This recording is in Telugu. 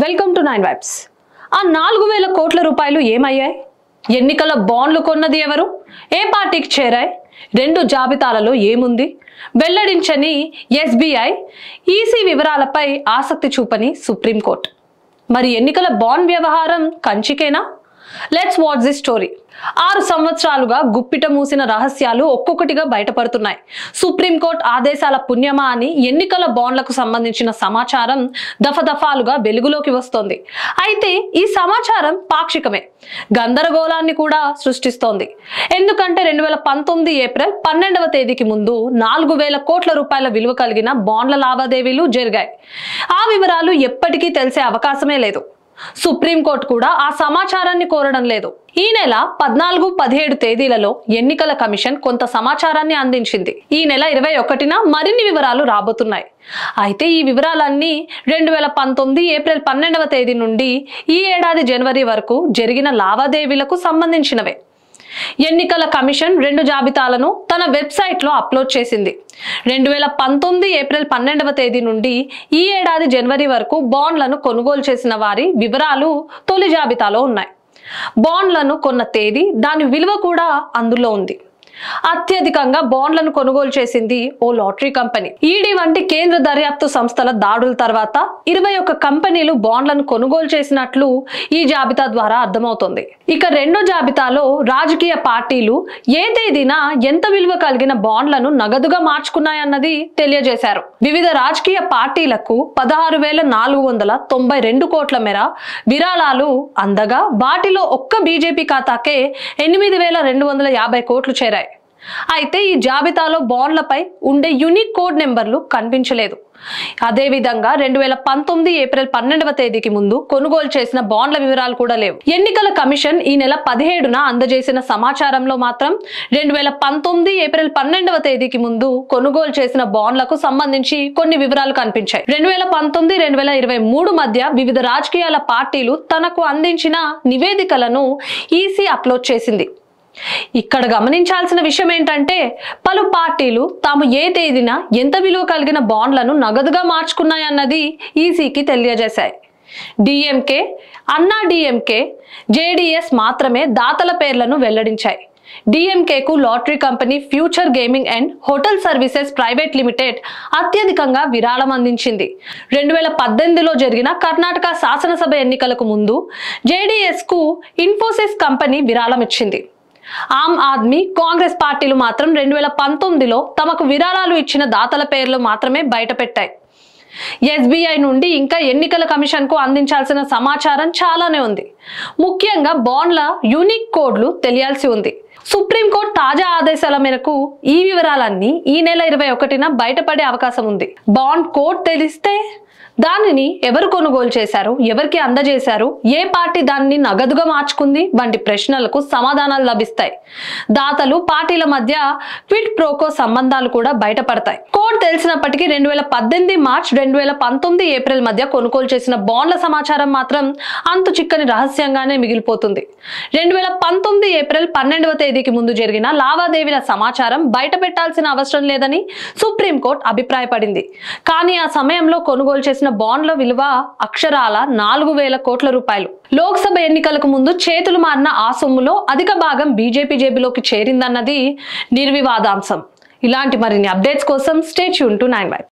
Welcome to 9 vibes. ఆ 4000 కోట్ల రూపాయలు ఏమయ్యాయి? ఎన్నికల బాండ్లు కొన్నది ఎవరు? ఏ పార్టీకి చేరాయి? రెండు జాబితాలలో ఏముంది? వెల్లడించని ఎస్బీఐ, ఈసీ వివరాలపై ఆసక్తి చూపని సుప్రీంకోర్టు. మరి ఎన్నికల బాండ్ వ్యవహారం కంచికేనా? Let's watch this story. 6 సంవత్సరాలుగా గుప్పిట మూసిన రహస్యాలు ఒక్కొక్కటిగా బయటపడుతున్నాయి. సుప్రీంకోర్టు ఆదేశాల పుణ్యమా అని ఎన్నికల బాండ్లకు సంబంధించిన సమాచారం దఫదఫాలుగా వెలుగులోకి వస్తోంది. అయితే ఈ సమాచారం పాక్షికమే, గందరగోళాన్ని కూడా సృష్టిస్తోంది. ఎందుకంటే 2019 ఏప్రిల్ 12వ తేదీకి ముందు 4000 కోట్ల రూపాయల విలువ కలిగిన బాండ్ల లావాదేవీలు జరిగాయి. ఆ వివరాలు ఎప్పటికీ తెలిసే అవకాశమే లేదు. సుప్రీంకోర్టు కూడా ఆ సమాచారాన్ని కోరడం లేదు. ఈ నెల 14, 17 తేదీలలో ఎన్నికల కమిషన్ కొంత సమాచారాన్ని అందించింది. ఈ నెల 21న మరిన్ని వివరాలు రాబోతున్నాయి. అయితే ఈ వివరాలన్నీ 2019 ఏప్రిల్ 12వ తేదీ నుండి ఈ ఏడాది జనవరి వరకు జరిగిన లావాదేవీలకు సంబంధించినవే. ఎన్నికల కమిషన్ 2 జాబితాలను తన వెబ్సైట్లో అప్లోడ్ చేసింది. 2019 ఏప్రిల్ 12వ తేదీ నుండి ఈ ఏడాది జనవరి వరకు బాండ్లను కొనుగోలు చేసిన వారి వివరాలు తొలి జాబితాలో ఉన్నాయి. బాండ్లను కొన్న తేదీ, దాని విలువ కూడా అందులో ఉంది. అత్యధికంగా బాండ్లను కొనుగోలు చేసింది ఓ లాటరీ కంపెనీ. ఈడీ వంటి కేంద్ర దర్యాప్తు సంస్థల దాడుల తర్వాత 21 కంపెనీలు బాండ్లను కొనుగోలు చేసినట్లు ఈ జాబితా ద్వారా అర్థమవుతోంది. ఇక రెండో జాబితాలో రాజకీయ పార్టీలు ఏ తేదీన ఎంత విలువ కలిగిన బాండ్లను నగదుగా మార్చుకున్నాయన్నది తెలియజేశారు. వివిధ రాజకీయ పార్టీలకు 16,492 కోట్ల మేర విరాళాలు అందగా వాటిలో ఒక్క బీజేపీ ఖాతాకే 8,250 కోట్లు చేరాయి. అయితే ఈ జాబితాలో బాండ్లపై ఉండే యూనిక్ కోడ్ నెంబర్లు కనిపించలేదు. అదేవిధంగా 2019 ఏప్రిల్ 12వ తేదీకి ముందు కొనుగోలు చేసిన బాండ్ల వివరాలు కూడా లేవు. ఎన్నికల కమిషన్ ఈ నెల 17న అందజేసిన సమాచారంలో మాత్రం 2019 ఏప్రిల్ 12వ తేదీకి ముందు కొనుగోలు చేసిన బాండ్లకు సంబంధించి కొన్ని వివరాలు కనిపించాయి. 2019, 2023 మధ్య వివిధ రాజకీయాల పార్టీలు తనకు అందించిన నివేదికలను ఈసీ అప్లోడ్ చేసింది. ఇక్కడ గమనించాల్సిన విషయం ఏంటంటే, పలు పార్టీలు తాము ఏ తేదీన ఎంత విలువ కలిగిన బాండ్లను నగదుగా మార్చుకున్నాయన్నది ఈసీకి తెలియజేశాయి. డిఎంకే, అన్నా డిఎంకే, జేడీఎస్ మాత్రమే దాతల పేర్లను వెల్లడించాయి. డిఎంకేకు lottery company future gaming and hotel services private limited అత్యధికంగా విరాళం అందించింది. 2018లో జరిగిన కర్ణాటక శాసనసభ ఎన్నికలకు ముందు జేడీఎస్ కు ఇన్ఫోసిస్ కంపెనీ విరాళం ఇచ్చింది. ఆమ్ ఆద్మీ, కాంగ్రెస్ పార్టీలు మాత్రం 2019లో తమకు విరాళాలు ఇచ్చిన దాతల పేర్లు మాత్రమే బయటపెట్టాయి. ఎస్బీఐ నుండి ఇంకా ఎన్నికల కమిషన్ కు అందించాల్సిన సమాచారం చాలానే ఉంది. ముఖ్యంగా బాండ్ల యూనిక్ కోడ్లు తెలియాల్సి ఉంది. సుప్రీంకోర్టు తాజా ఆదేశాల మేరకు ఈ వివరాలన్నీ ఈ నెల 21న బయటపడే అవకాశం ఉంది. బాండ్ కోడ్ తెలిస్తే దానిని ఎవరు కొనుగోలు చేశారు, ఎవరికి అందజేశారు, ఏ పార్టీ దాన్ని నగదుగా మార్చుకుంది వంటి ప్రశ్నలకు సమాధానాలు లభిస్తాయి. దాతలు, పార్టీల మధ్య క్విడ్ ప్రోకో సంబంధాలు కూడా బయటపడతాయి. కోడ్ తెలిసినప్పటికీ 2018 మార్చ్, 2019 ఏప్రిల్ మధ్య కొనుగోలు చేసిన బాండ్ల సమాచారం మాత్రం అంతు చిక్కని రహస్యంగానే మిగిలిపోతుంది. 2019 ఏప్రిల్ 12వ తేదీకి ముందు జరిగిన లావాదేవీల సమాచారం బయట పెట్టాల్సిన అవసరం లేదని సుప్రీంకోర్టు అభిప్రాయపడింది. కానీ ఆ సమయంలో కొనుగోలు చేసిన బాండ్ల విలువ అక్షరాల 4000 కోట్ల రూపాయలు. లోక్సభ ఎన్నికలకు ముందు చేతులు మారిన ఆ సొమ్ములో అధిక భాగం బీజేపీ జేబులోకి చేరిందన్నది నిర్వివాదాంశం. ఇలాంటి మరిన్ని అప్డేట్స్ కోసం స్టే ట్యూన్ టు 9 వైబ్స్.